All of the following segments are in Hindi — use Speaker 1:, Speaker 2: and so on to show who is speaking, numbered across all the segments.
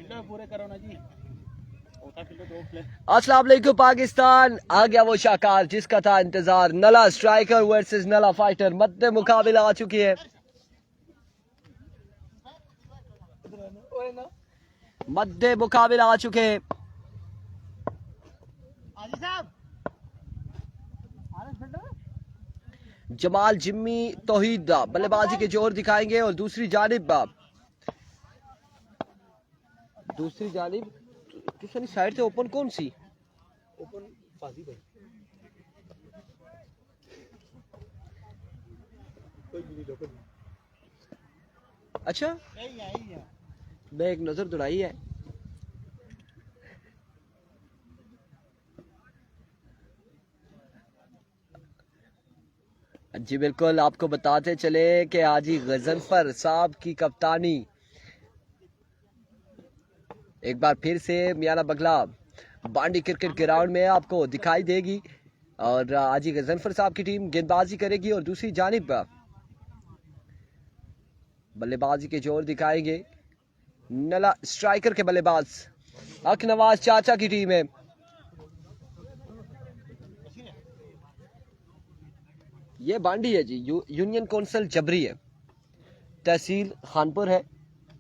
Speaker 1: पूरे करो ना जी।
Speaker 2: अस्सलाम वालेकुम पाकिस्तान। आ गया वो शाकार जिसका था इंतजार। नला स्ट्राइकर वर्सेस नला फाइटर मध्य मुकाबला आ चुकी है। मध्य मुकाबला आ चुके हैं। जमाल जिम्मी तौहीद बल्लेबाजी के जोर दिखाएंगे और दूसरी जानिब दूसरी साइड से ओपन कौन सी?
Speaker 1: ओपन फाजी भाई।
Speaker 2: अच्छा, मैं एक नजर दौड़ाई है। जी बिल्कुल, आपको बताते चले कि हाजी गजनफर साहब की कप्तानी एक बार फिर से मियाना बगला बांडी क्रिकेट ग्राउंड में आपको दिखाई देगी और हाजी गजनफर साहब की टीम गेंदबाजी करेगी और दूसरी जानिब बल्लेबाजी के जोर दिखाएंगे नला स्ट्राइकर के बल्लेबाज हक नवाज चाचा की टीम है। ये बांडी है जी, यूनियन कौंसिल जबरी है, तहसील खानपुर है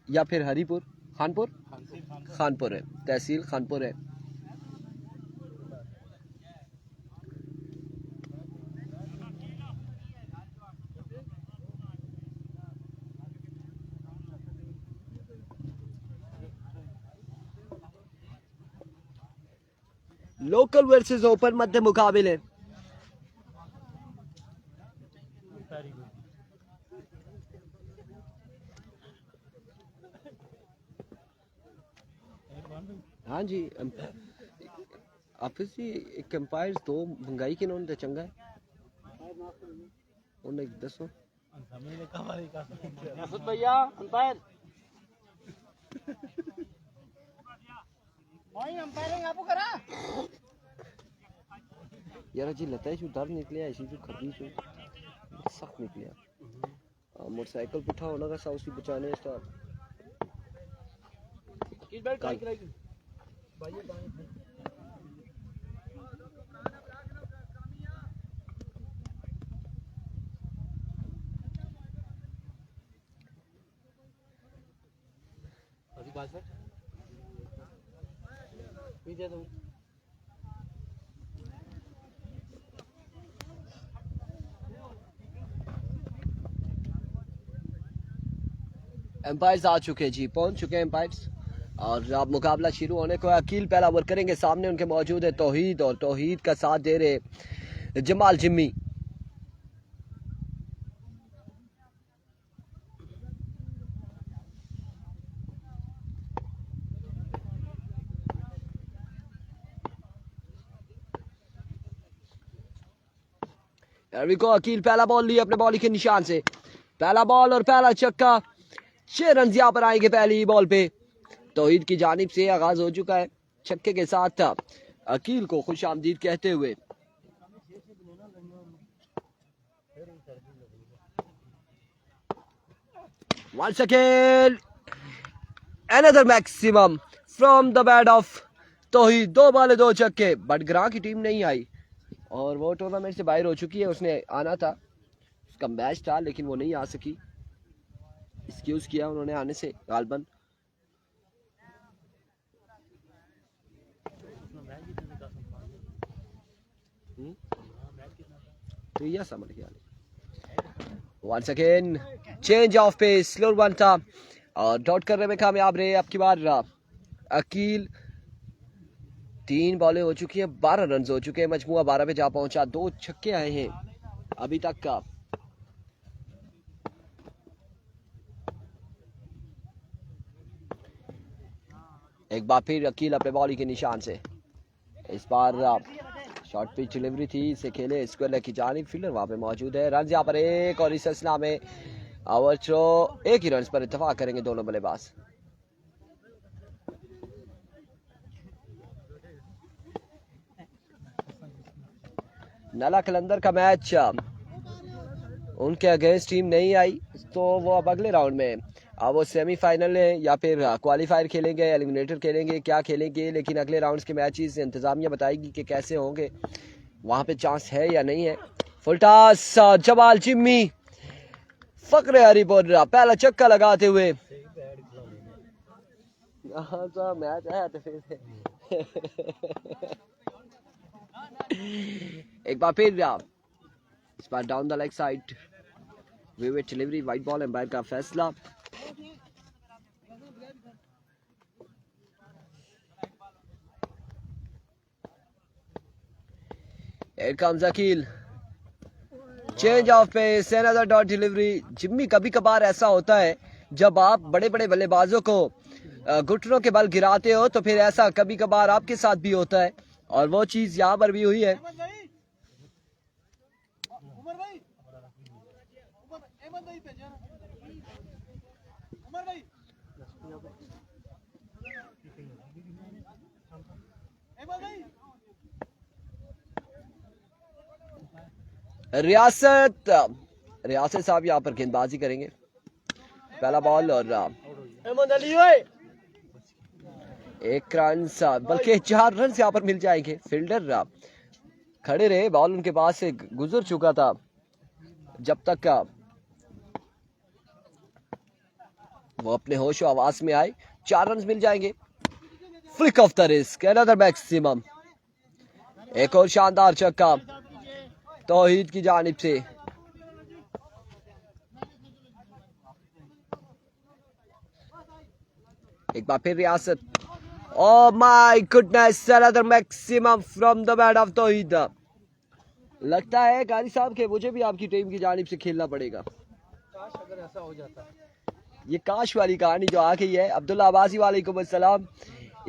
Speaker 2: या फिर हरीपुर? खानपुर है, तहसील खानपुर है। लोकल वर्सेस ओपन मध्य मुकाबले। हाँ जी, ऑफिस जी एक एम्पायर तो महंगाई के नोन चंगा है उन्हें दसो
Speaker 1: भैया अंपायर
Speaker 2: यार जी लगता है जो डर निकले ऐसी जो खबरी जो सख्त निकले मोटरसाइकिल पिठा होना का साउसी बचाने स्टार एम्पायर्स आ चुके हैं जी, पहुंच चुके हैं एम्पायर्स और अब मुकाबला शुरू होने को। अकील पहला ओवर करेंगे, सामने उनके मौजूद है तौहीद और तौहीद का साथ दे रहे जमाल जिम्मी। को अकील पहला बॉल लिया अपने बॉलिंग के निशान से, पहला बॉल और पहला छक्का। 6 रन यहाँ पर आएंगे पहली बॉल पे। तौहीद की जानिब से आगाज हो चुका है छक्के के साथ था अकील को खुश आमदीद कहते हुए। Once again another maximum from the bat of Towhid. 2 ball 2 छक्के। बडग्रां की टीम नहीं आई और वो टूर्नामेंट से बाहर हो चुकी है। उसने आना था, उसका मैच था लेकिन वो नहीं आ सकी, एक्सक्यूज किया उन्होंने आने से गालबन। तो यह समझ गया। Once again change of pace, slower one था और डॉट करने में कामयाब रहे अब की बार अकील। 3 बॉलें हो चुकी हैं, 12 रन हो चुके हैं, मजमुआ 12 पे जा पहुंचा। 2 छक्के आए हैं अभी तक का। एक बार फिर अकील अपने बॉलिंग के निशान से, इस बार शॉर्ट पिच डिलीवरी थी, इसे खेले स्क्वायर की जानिब, फील्डर वहां पे मौजूद है। रन यहाँ पर एक और इस सिलसिला में ओवर थ्रो 1 ही रन पर इत्तेफाक करेंगे दोनों बल्लेबाज। नला कलंदर का मैच उनके अगेंस्ट टीम नहीं आई तो वो अब अगले राउंड में अब वो सेमीफाइनल है या फिर क्वालिफायर खेलेंगे, एलिमिनेटर खेलेंगे, क्या खेलेंगे, लेकिन अगले राउंड्स के मैचेस इंतजामिया बताएगी कि कैसे होंगे, वहाँ पे चांस है या नहीं है। फुल टॉस, जमाल जिम्मी फकरे हरी बोल रहा, पहला चक्का लगाते हुए। मैच है तो फिर एक बार फिर इस बार down the leg side, wide delivery, white ball, umpire का फैसला। Here comes Akil. Change of pace, another dot delivery. Jimmy, कभी कभार ऐसा होता है जब आप बड़े बड़े बल्लेबाजों को घुटनों के बल गिराते हो तो फिर ऐसा कभी कभार आपके साथ भी होता है, और वो चीज यहाँ पर भी हुई है। रियासत साहब यहाँ पर गेंदबाजी करेंगे। पहला बॉल और एक रन, बल्कि 4 रन यहाँ पर मिल जाएंगे। फील्डर खड़े रहे, बॉल उनके पास से गुजर चुका था जब तक वो अपने होश आवाज में आए। 4 रन मिल जाएंगे। Flick of the risk, another maximum. एक और शानदार छक्का तौहीद की जानिब से। एक बार फिर Riyasat. Oh my goodness, another maximum from the bat of Towhid. लगता है कारी साहब के मुझे भी आपकी टीम की जानिब से खेलना पड़ेगा।
Speaker 1: काश अगर ऐसा हो जाता।
Speaker 2: ये काश वाली कहानी जो आ गई है। अब्दुल्ला अब्बासी वालेकुम अस्सलाम।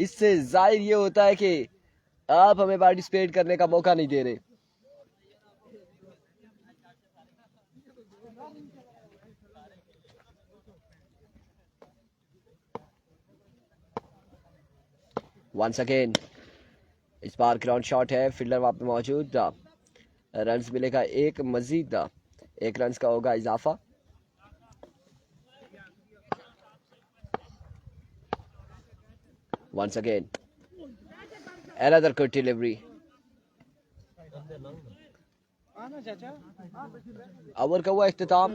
Speaker 2: इससे जाहिर ये होता है कि आप हमें पार्टिसिपेट करने का मौका नहीं दे रहे। वंस अगेन इस बार ग्राउंड शॉट है, फील्डर वहां पे मौजूद। रन्स मिलेगा एक मजीद, 1 रन का होगा इजाफा। Once again another good delivery. Over का हुआ इख्तिताम।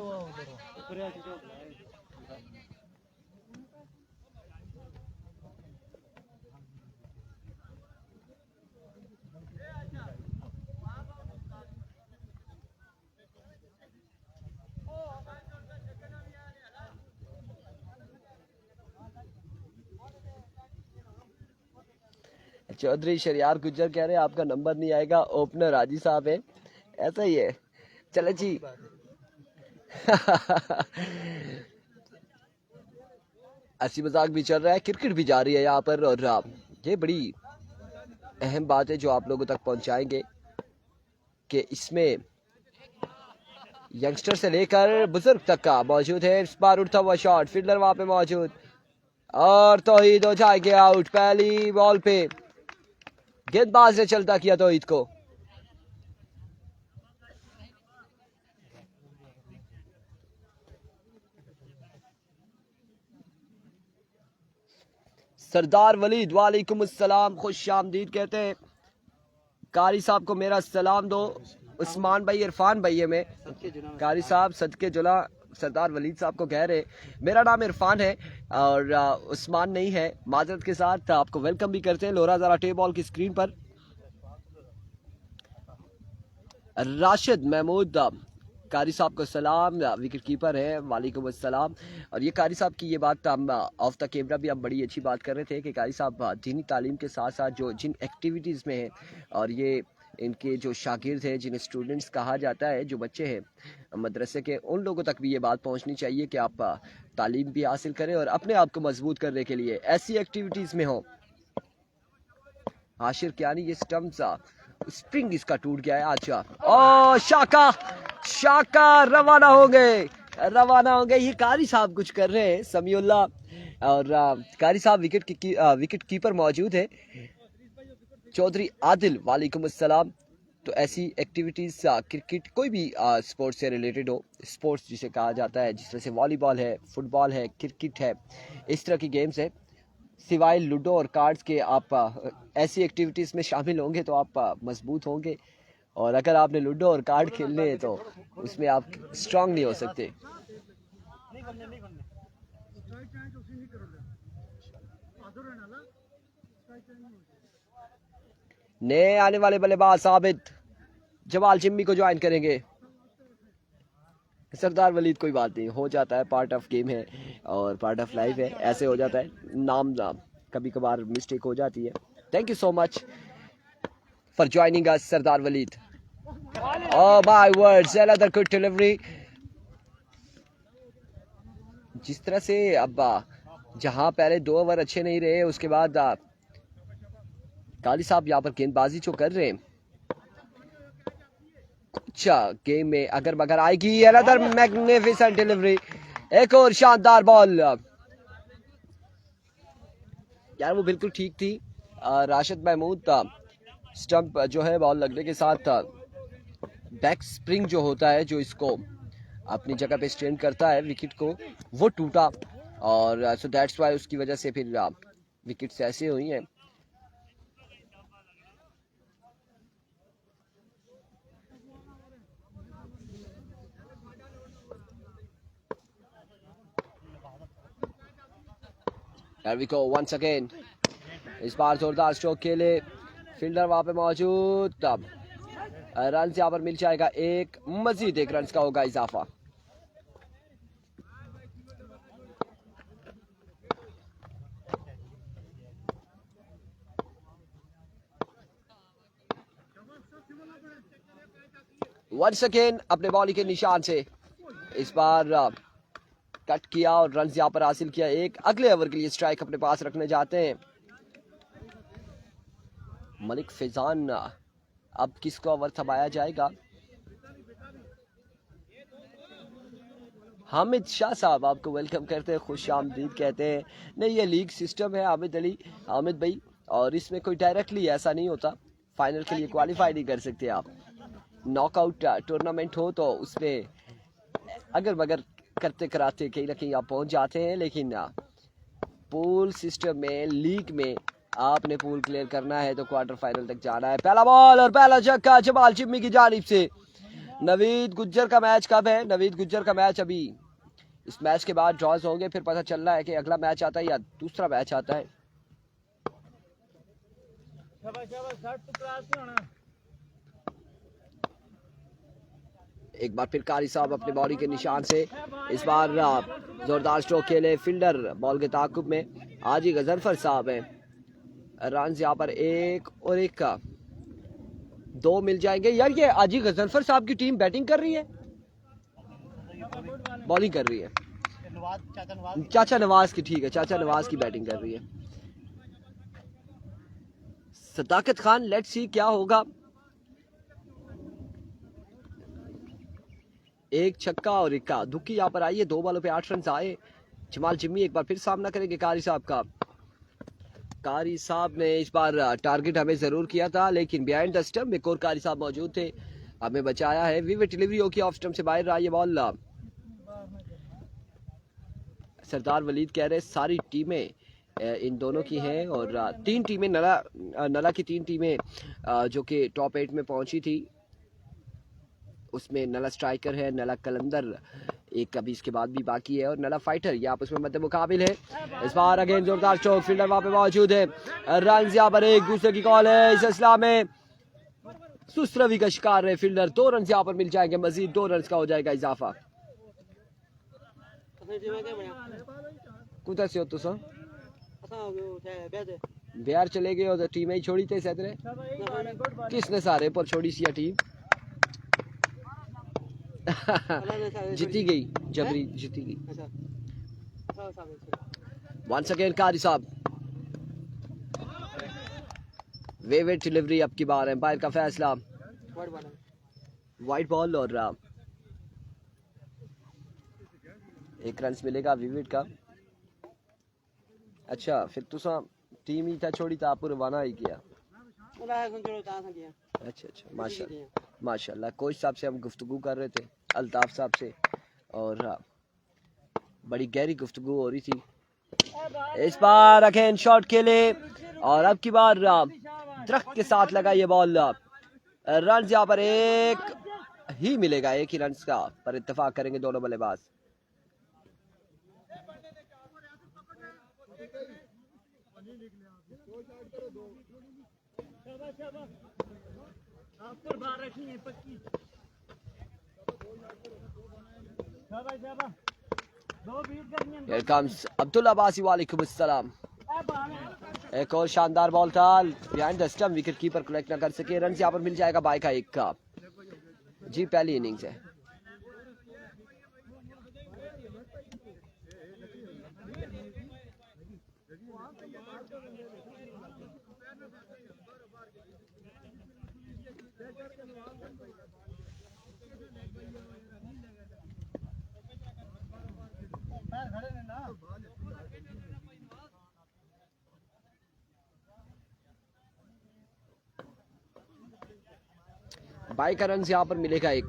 Speaker 2: चौधरी शरियार गुज्जर कह रहे हैं आपका नंबर नहीं आएगा, ओपनर हाजी साहब है। ऐसा ही है, चले जी। ऐसी मजाक भी चल रहा है, क्रिकेट भी जा रही है यहाँ पर, और ये बड़ी अहम बात है जो आप लोगों तक पहुंचाएंगे कि इसमें यंगस्टर से लेकर बुजुर्ग तक का मौजूद है। इस बार उठता हुआ शॉट, फील्डर वहां पे मौजूद, और तौहीद हो जाएंगे आउट। पहली बॉल पे गेंदबाज ने चलता किया तौहीद को। सरदार वलीद वालेकुम अस्सलाम, खुश आमदीद कहते हैं। कारी साहब को मेरा सलाम दो। उस्मान भाई, इरफान भाई है, मैं कारी साहब सदके जुला सरदार वलीद साहब को कह रहे। मेरा नाम इरफान है और उस्मान नहीं है, माजरत के साथ आपको वेलकम भी करते हैं। लोरा जरा टे बॉल की स्क्रीन पर राशिद महमूद कारी साहब को सलाम, विकेट कीपर है, वालेकुम अस्सलाम। और ये कारी साहब की ये बात हम ऑफ द कैमरा भी हम बड़ी अच्छी बात कर रहे थे कि कारी साहब दीनी तालीम के साथ साथ जो जिन एक्टिविटीज़ में हैं, और ये इनके जो शागिर्द हैं, जिन्हें स्टूडेंट्स कहा जाता है, जो बच्चे हैं मदरसे के, उन लोगों तक भी ये बात पहुंचनी चाहिए कि आप तालीम भी हासिल करें और अपने आप को मजबूत करने के लिए ऐसी एक्टिविटीज़ में हो। हाशिर क्या नहीं, ये स्टम्प्स स्प्रिंग इसका टूट गया है। अच्छा, ओ शाका रवाना हो गए। ये कारी साहब कुछ कर रहे हैं, समीउल्ला, और कारी साहब विकेट कीपर मौजूद है। चौधरी आदिल वालेकुम अस्सलाम। तो ऐसी एक्टिविटीज़ क्रिकेट कोई भी स्पोर्ट्स से रिलेटेड हो, स्पोर्ट्स जिसे कहा जाता है, जिस तरह से वॉलीबॉल है, फुटबॉल है, क्रिकेट है, इस तरह की गेम्स है, सिवाय लूडो और कार्ड्स के आप ऐसी एक्टिविटीज़ में शामिल होंगे तो आप मजबूत होंगे। और अगर आपने लूडो और कार्ड खेलने हैं तो उसमें आप स्ट्रांग नहीं हो सकते। नए आने वाले बल्लेबाज साबित जमाल चिम्मी को ज्वाइन करेंगे। सरदार वलीद कोई बात नहीं, हो जाता है, पार्ट ऑफ गेम है और पार्ट ऑफ लाइफ है, ऐसे हो जाता है, नाम कभी कभार मिस्टेक हो जाती है। Thank you so much for joining us Sardar Waleed. Oh my words, another good delivery. जिस तरह से अब जहां पहले 2 ओवर अच्छे नहीं रहे, उसके बाद काली साहब यहाँ पर गेंदबाजी जो कर रहे हैं, कुछ गेम में अगर मगर आएगी। another magnificent delivery, एक और शानदार बॉल। यार वो बिल्कुल ठीक थी। राशिद महमूद स्टंप जो है बॉल लगने के साथ बैक स्प्रिंग जो होता है, जो इसको अपनी जगह पे स्टैंड करता है विकेट को, वो टूटा और सो दैट्स वाई उसकी वजह से फिर विकेट्स ऐसे हुई हैं। There we go once again. इस बार जोरदार स्ट्रोक के लिए फील्डर वहां पे मौजूद। तब रन यहाँ पर मिल जाएगा, एक मजीद एक रन का होगा इजाफा। वंस अगेन अपने बॉलिंग के निशान से इस बार कट किया और रन यहाँ पर हासिल किया। एक अगले ओवर के लिए स्ट्राइक अपने पास रखने जाते हैं मलिक फैजान। अब किसको ओवर थमाया जाएगा? हामिद शाह साहब आपको वेलकम करते हैं, खुश आमदीद कहते हैं। नहीं, ये लीग सिस्टम है हामिद भाई, और इसमें कोई डायरेक्टली ऐसा नहीं होता, फाइनल के लिए क्वालिफाई नहीं कर सकते आप। नॉकआउट टूर्नामेंट हो तो उसमें अगर मगर करते कराते कहीं ना कहीं आप पहुंच जाते हैं, लेकिन पूल सिस्टम में, लीग में आपने पूल क्लियर करना है तो क्वार्टर फाइनल तक जाना है। पहला बॉल और पहला छक्का जमाल चिम्मी की जानिब से। नवीद गुज्जर का मैच कब है? नवीद गुज्जर का मैच अभी इस मैच के बाद ड्रॉज होंगे, फिर पता चल रहा है कि अगला मैच आता है या दूसरा मैच आता है। एक बार फिर कारी साहब अपने बॉडी के निशान से इस बार जोरदार स्ट्रोक खेले फील्डर बॉल के ताकुब में आजी गजनफर साहब हैं। रन यहाँ पर एक और एक का 2 मिल जाएंगे। यार ये आजी गजनफर साहब की टीम बैटिंग कर रही है, बॉलिंग कर रही है? चाचा नवाज की, ठीक है, चाचा नवाज की बैटिंग कर रही है। सदाकत खान, लेट्स सी क्या होगा। एक छक्का और एक का दुक्की यहाँ पर आई है, 2 बॉलों पे 8 रन आए। जमाल चिम्मी एक बार फिर सामना करेंगे कारी साहब का। कारी साहब ने इस बार टारगेट हमें जरूर किया था, लेकिन बिहाइंड द स्टंप एक और कारी साहब मौजूद थे, हमें बचाया है। विविड डिलीवरी होगी, ऑफ स्टंप से बाहर रहा ये बॉल। सरदार वलीद कह रहे सारी टीमें इन दोनों की हैं, और 3 टीमें नला की 3 टीमें जो कि टॉप 8 में पहुंची थी, उसमें नला स्ट्राइकर है, नला कलंदर एक अभी इसके बाद भी बाकी है, और नला फाइटर ये आपस में मध्य मुकाबिल है। इस बार अगेन जोरदार स्ट्रोक, फील्डर वहां पे मौजूद है। रन यहाँ पर एक दूसरे की कॉल है, इस सिलसिला में सुस्त रवि का शिकार है फील्डर। 2 रन यहाँ पर मिल जाएंगे, मजीद 2 रन का हो जाएगा इजाफा। कुछ से हो तो बिहार चले गए और टीम ही छोड़ी थे सदरे, किसने सारे पर छोड़ी सी टीम जीती गई, जबरी जीती गई। वंस अगेन कारी साहब, वेवेट डिलीवरी अब की बार है, बाहर का फैसला, वाइट बॉल और एक रन मिलेगा विविड का। अच्छा फिर तुसा टीम ही था छोड़ी था, आप रवाना ही किया। अच्छा माशाल्लाह माशाल्लाह। कोच साहब से हम गुफ्तगू कर रहे थे, अल्ताफ साहब से, और बड़ी गहरी गुफ्तगू हो रही थी। इस बार अगेन शॉट खेले और अब की बार दरख्त के साथ लगा ये बॉल। रन यहाँ पर एक ही मिलेगा, एक ही रन का पर इत्तेफाक करेंगे दोनों बल्लेबाज। Here comes अब्दुल अब्बासी, वालेकुम अस्सलाम। एक और शानदार बॉल था behind the stump, wicket keeper collect ना कर सके। रन यहाँ पर मिल जाएगा बाय का एक का। जी पहली इनिंग्स है। बाई का रन यहाँ पर मिलेगा एक।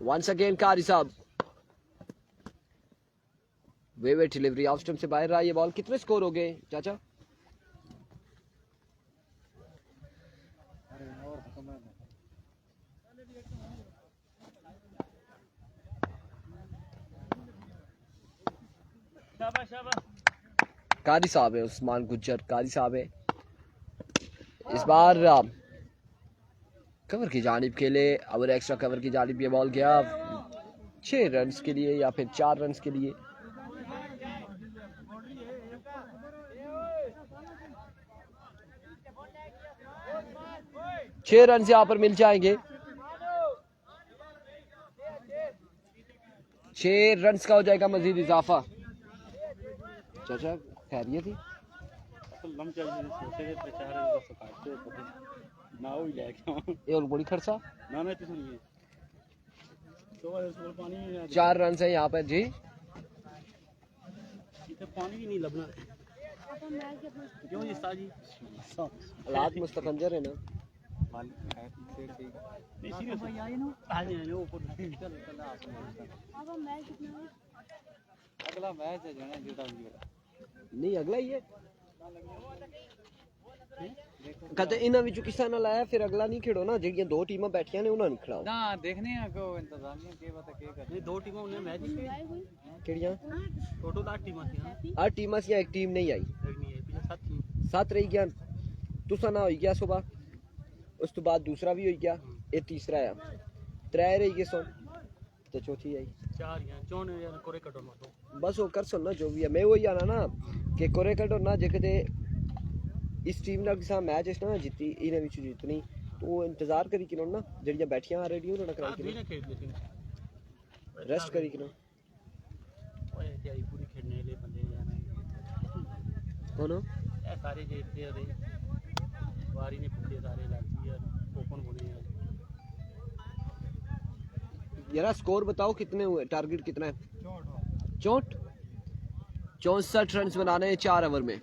Speaker 2: Once again कारी साहब, वेवेट डिलीवरी ऑफ स्टंप से बाहर रहा ये बॉल। कितने स्कोर हो गए चाचा? कारी साहब है, उस्मान गुज्जर कारी साहब है। इस बार कवर की जानिब खेले और एक्स्ट्रा कवर की जानिब ये बॉल गया 6 रन के लिए या फिर 4 रन के लिए। छह रन यहाँ पर मिल जाएंगे। 6 रन का हो जाएगा मजीद इजाफा। चाचा खैरियत थी? ये बड़ी खर्चा ना 4 रन है यहाँ पर जी।
Speaker 1: पानी भी नहीं लबना क्यों जी साजी
Speaker 2: हालात मुस्तकंजर है ना।
Speaker 1: अगला मैच है जाना
Speaker 2: नहीं अगला ही है कहते इन्हां विचों किसा ना लाया फिर अगला नहीं खेड़ो ना। जेड़ियां 2 टीमां बैठियां ने उन्हां नहीं खिलाओ
Speaker 1: ना देखने हैं को इंतजामिया के पता के कर 2 टीमां ने मैच ही
Speaker 2: केड़ियां
Speaker 1: टोटल 8 टीमां थी।
Speaker 2: 8 टीमां सी, एक टीम नहीं आई,
Speaker 1: नहीं है पीछे 7
Speaker 2: रही गया। तुसा ना होई गया सुबह, उस तो बाद दूसरा भी होई गया, ये तीसरा है, 3 रही गए सो तो चौथी आई
Speaker 1: 4 या चोन यार कोरे कटो मतो
Speaker 2: बस वो कर सुनना जो भी है। मैं वही आना ना कि कोरे कटो ना जे कदे इस टीम नाल किसा मैच इस ना जीती इन्हां विच जीतनी तो वो इंतजार करी कि ना जेड़ियां बैठियां ऑलरेडी उन्हां ने कराई कि रेस्ट करी कि
Speaker 1: ओए तेरी पूरी खेलने ले बंदे जाना
Speaker 2: कौन
Speaker 1: ए सारे जीतते रे वारी ने पिछले सारे लाती है ओपन होने हैं।
Speaker 2: यार स्कोर बताओ कितने हुए, टारगेट कितना है? 64 रन बनाने हैं 4 ओवर में।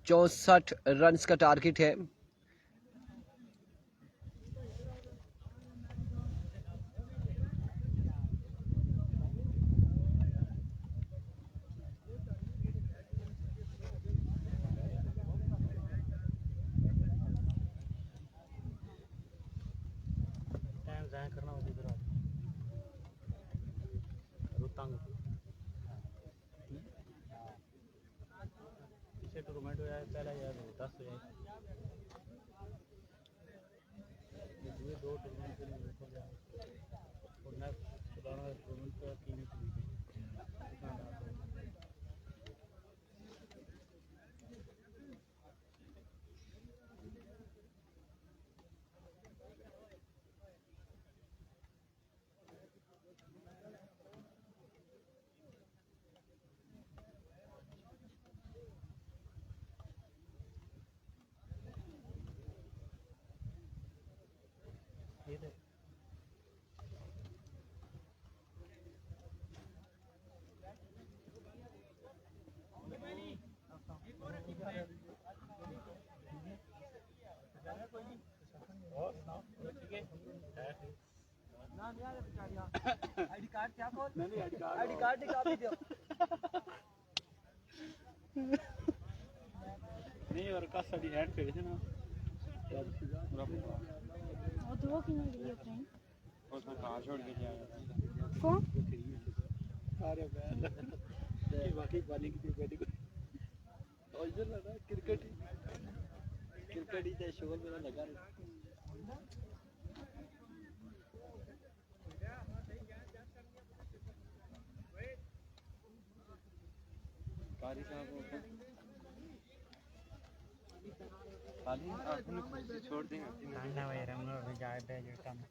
Speaker 2: चौसठ रन का टारगेट है।
Speaker 1: करना होगी इधर रोहतांग पीछे टूर्नामेंट हो जाए पहला यार 10 हो जाए ये 2 टूर्नामेंट के लिए निकल जाए और मैं सुल्ताना रेस्टोरेंट का कीमत
Speaker 2: आईडी कार्ड निकाल दो
Speaker 1: नहीं और का साडी हैंड पे भेजना
Speaker 3: और तो वो क्यों नहीं फ्रेंड
Speaker 1: और तो कहां छोड़ के जाया
Speaker 3: कौन
Speaker 1: अरे बैल ये बाकी वाली की बैठी को और इधर लगा क्रिकेट ही ते शोर मेरा लगा कारी साहब खाली आपने छोड़ देंगे
Speaker 4: ना भाई हम लोग भी जाए पे जो काम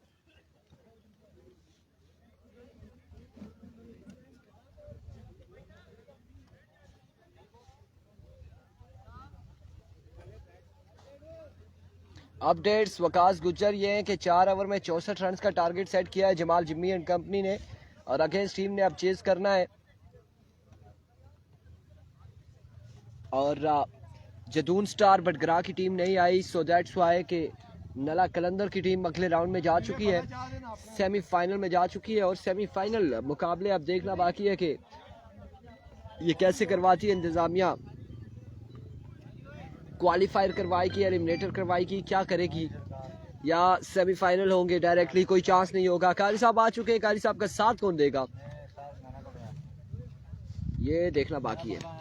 Speaker 2: अपडेट्स वकास गुज्जर ये हैं कि 4 ओवर में 64 रन का टारगेट सेट किया है जमाल जिम्मी एंड कंपनी ने और अगेंस्ट टीम ने अब चेज करना है और जदून स्टार बटगरा की टीम नहीं आई सो दैट्स व्हाई कि नला कलंदर की टीम अगले राउंड में जा चुकी है सेमीफाइनल में जा चुकी है और सेमीफाइनल मुकाबले अब देखना बाकी है कि ये कैसे करवाती है इंतजामिया क्वालिफायर करवाएगी एलिमिनेटर करवाएगी क्या करेगी या सेमीफाइनल होंगे डायरेक्टली कोई चांस नहीं होगा कारी साहब आ चुके हैं कारी साहब का साथ कौन देगा ये देखना बाकी है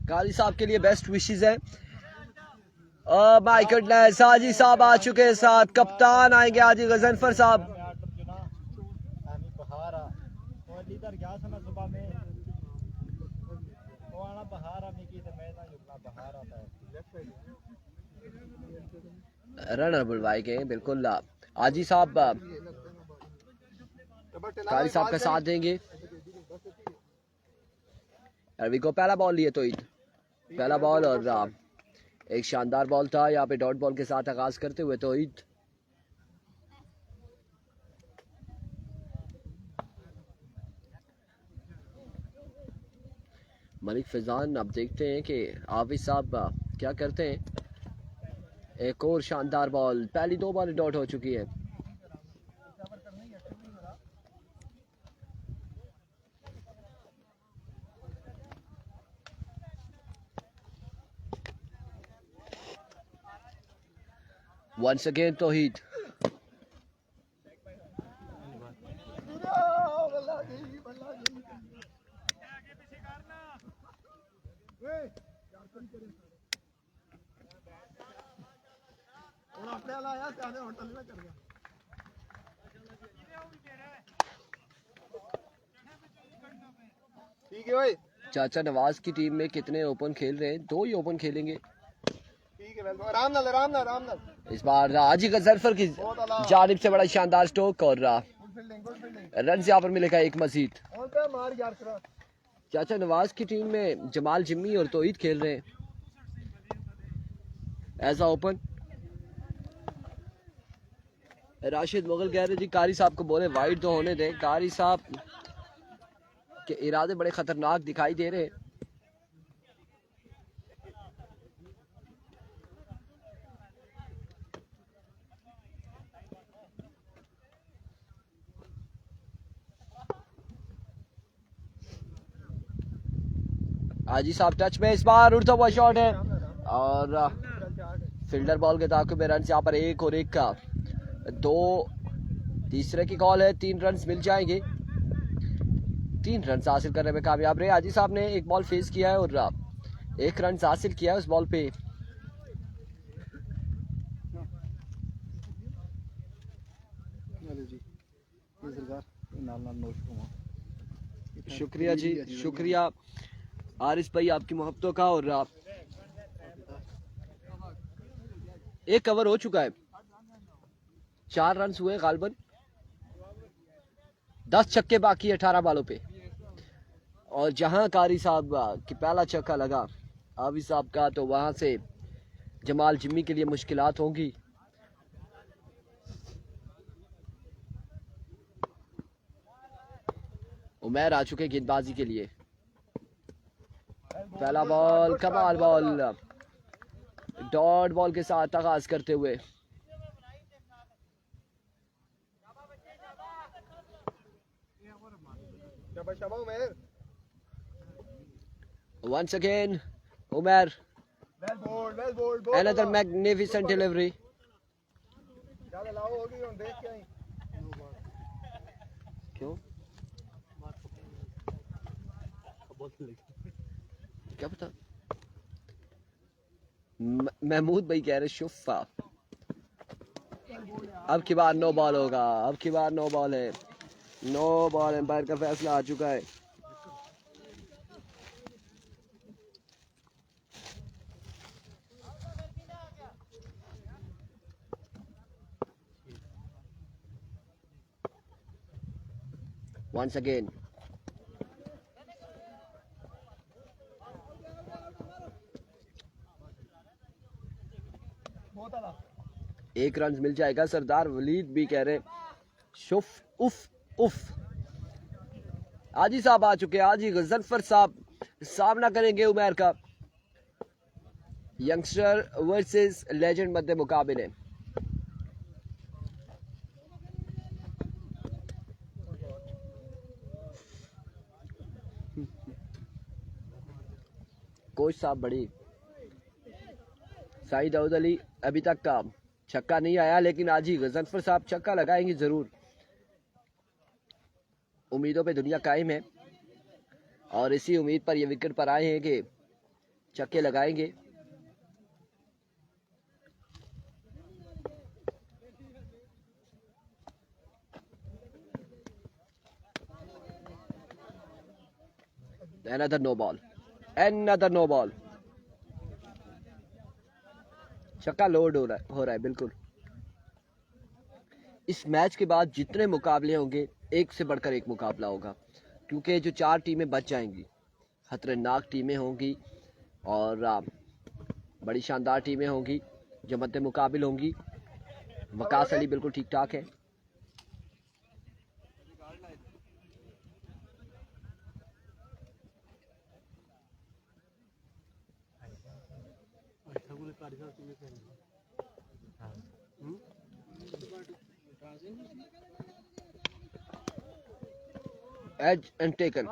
Speaker 2: कारी साहब के लिए बेस्ट विशेस है माय गुडनेस हाजी साहब आ चुके हैं साथ कप्तान आएंगे हाजी गजनफर साहब रनर बुलवाएंगे बिल्कुल हाजी साहब कारी साहब का साथ देंगे अरवी को पहला बॉल लिए तो पहला बॉल और एक शानदार बॉल था यहाँ पे डॉट बॉल के साथ आगाज करते हुए तो मलिक फैजान अब देखते हैं कि हाफिज साहब क्या करते हैं एक और शानदार बॉल पहली 2 बॉल डॉट हो चुकी है Once again, Tawheed.
Speaker 5: ठीक है भाई
Speaker 2: चाचा नवाज की टीम में कितने ओपन खेल रहे हैं 2 ही ओपन खेलेंगे
Speaker 5: ठीक है आराम नाल
Speaker 2: इस बार हाजी गजरफर की जानिब से बड़ा शानदार स्ट्रोक और रन यहाँ पर मिलेगा एक मजीद चाचा नवाज की टीम में जमाल जिम्मी और तोहीद खेल रहे हैं as a open Rashid Mughal कह रहे जी कारी साहब को बोले वाइड तो होने दें कारी साहब के इरादे बड़े खतरनाक दिखाई दे रहे हैं हाजी साहब टच में, इस बार उड़ता हुआ शॉट है और फील्डर बॉल के ताक़ुब में रन यहाँ पर 1 और 1 का 2, तीसरे की कॉल है, 3 रन मिल जाएंगे। 3 रन हासिल करने में कामयाब रहे। हाजी साहब ने एक बॉल फेस किया है और 1 रन हासिल किया है उस बॉल पे। शुक्रिया जी, शुक्रिया आरिस भाई आपकी मोहब्बतों का। और एक कवर हो चुका है, 4 रन हुए गालबन, 10 छक्के बाकी 18 बालों पे। और जहां कारी साहब की पहला छक्का लगा आवी साहब का, तो वहां से जमाल जिम्मी के लिए मुश्किलात होंगी। उमर आ चुके गेंदबाजी के लिए। पहला बॉल कमाल बॉल, डॉट बॉल के साथ आगाज करते हुए once again Umar, another magnificent delivery. क्यों क्या पता, महमूद भाई कह रहे शुफा। अब की बार नो बॉल होगा, अब की बार नो बॉल है, नो बॉल, एम्पायर का फैसला आ चुका है। once again एक रन मिल जाएगा। सरदार वलीद भी कह रहे शुफ उफ उफ। हाजी साहब आ चुके हैं, हाजी गजनफर साहब सामना करेंगे उमर का। यंगस्टर वर्सेस लेजेंड मध्य मुकाबले। कोच साहब बड़ी, साई दाऊद अली अभी तक का छक्का नहीं आया, लेकिन आज ही गजनफर साहब छक्का लगाएंगे जरूर। उम्मीदों पे दुनिया कायम है और इसी उम्मीद पर ये विकेट पर आए हैं कि छक्के लगाएंगे। another no ball, another no ball। छक्का लोड हो रहा है बिल्कुल। इस मैच के बाद जितने मुकाबले होंगे एक से बढ़कर एक मुकाबला होगा, क्योंकि जो 4 टीमें बच जाएंगी खतरनाक टीमें होंगी और बड़ी शानदार टीमें होंगी जो मध्य मुकाबिल होंगी। वकास अली बिल्कुल ठीक ठाक है। Edge and taken.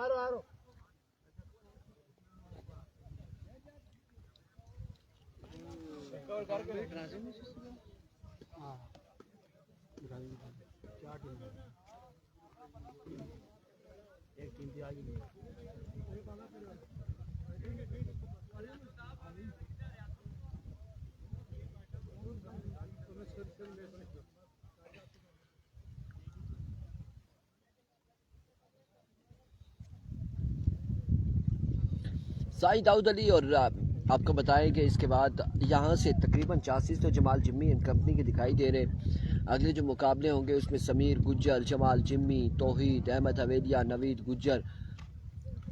Speaker 2: Sai Dawood Ali. और आपको बताएं कि इसके बाद यहाँ से तकरीबन 86 तो जमाल जिम्मी एंड कंपनी के दिखाई दे रहे। अगले जो मुकाबले होंगे उसमें समीर गुज्जर, जमाल जिम्मी, तौहीद, अहमद हवेलिया, नवीद गुज्जर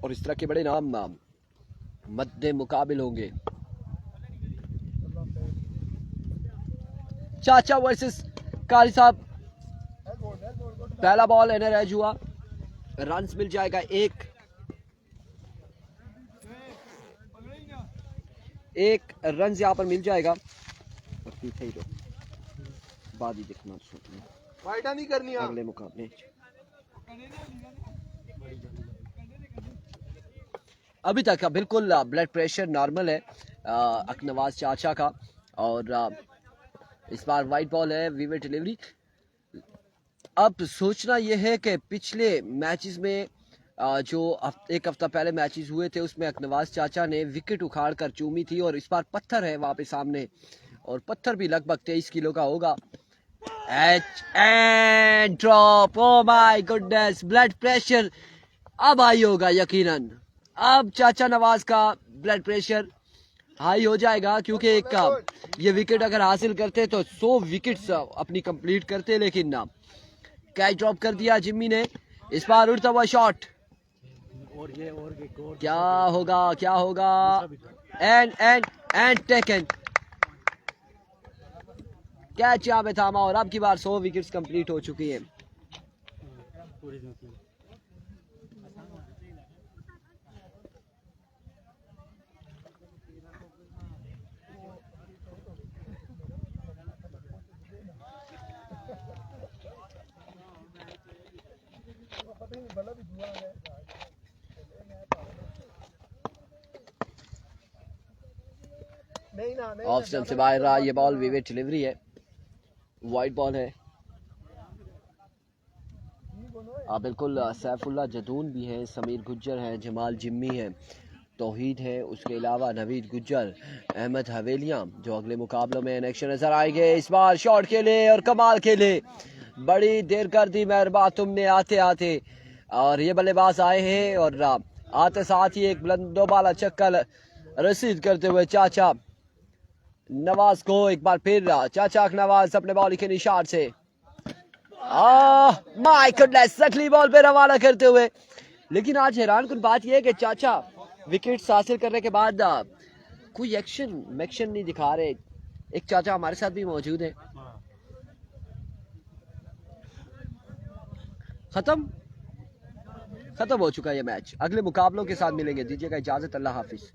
Speaker 2: और इस तरह के बड़े नाम मध्य मुकाबिल होंगे। चाचा वर्सेस कारी साहब। पहला बॉल एनर एज हुआ, रन मिल जाएगा एक रन यहाँ पर मिल जाएगा। बाद ही देखना
Speaker 5: फाइटा नहीं करनी
Speaker 2: अगले मुकाबले। अभी तक बिल्कुल ब्लड प्रेशर नॉर्मल है अकनवाज चाचा का। और इस बार वाइट बॉल है, विकेट डिलीवरी। अब सोचना यह है कि पिछले मैचेस में जो एक हफ्ता पहले मैचेस हुए थे उसमें अकनवाज चाचा ने विकेट उखाड़ कर चूमी थी, और इस बार पत्थर है वहां पे सामने, और पत्थर भी लगभग 23 किलो का होगा। H and drop, oh my goodness, blood pressure अब हाई होगा यकीनन। अब चाचा नवाज का ब्लड प्रेशर हाई हो जाएगा, क्योंकि एक ये विकेट अगर हासिल करते तो 100 विकेट्स अपनी कंप्लीट करते, लेकिन ना कैच ड्रॉप कर दिया जिम्मी ने। इस बार उड़ता हुआ शॉट, क्या होगा क्या होगा, and and and taken, catch यहाँ पे थामा, और अब की बार 100 विकेट्स कंप्लीट हो चुकी है। ऑफ स्टंप से बाहर रहा ये बॉल, विकेट डिलीवरी है, वाइट बॉल है। बिल्कुल सैफुल्ला जदून भी है, समीर गुज्जर है, जमाल जिम्मी है, तौहीद है, उसके अलावा नवीद गुज्जर, अहमद हवेलियां जो अगले मुकाबलों में एक्शन नजर आएंगे। इस बार शॉट खेले और कमाल खेले, बड़ी देर कर दी मेहरबा तुमने आते आते, और ये बल्लेबाज आए हैं और आते साथ ही एक बुलंद दो बाला चक्कर रसीद करते हुए चाचा नवाज को एक बार फिर चाचा नवाज अपने बॉल के निशान से माय गॉडनेस अगली बॉल पे रवाना करते हुए। लेकिन आज हैरान कुन बात यह है कि चाचा विकेट्स हासिल करने के बाद कोई एक्शन नहीं दिखा रहे। एक चाचा हमारे साथ भी मौजूद है। खत्म हो चुका ये मैच, अगले मुकाबलों के साथ मिलेंगे, दीजिएगा इजाजत, अल्लाह हाफिज।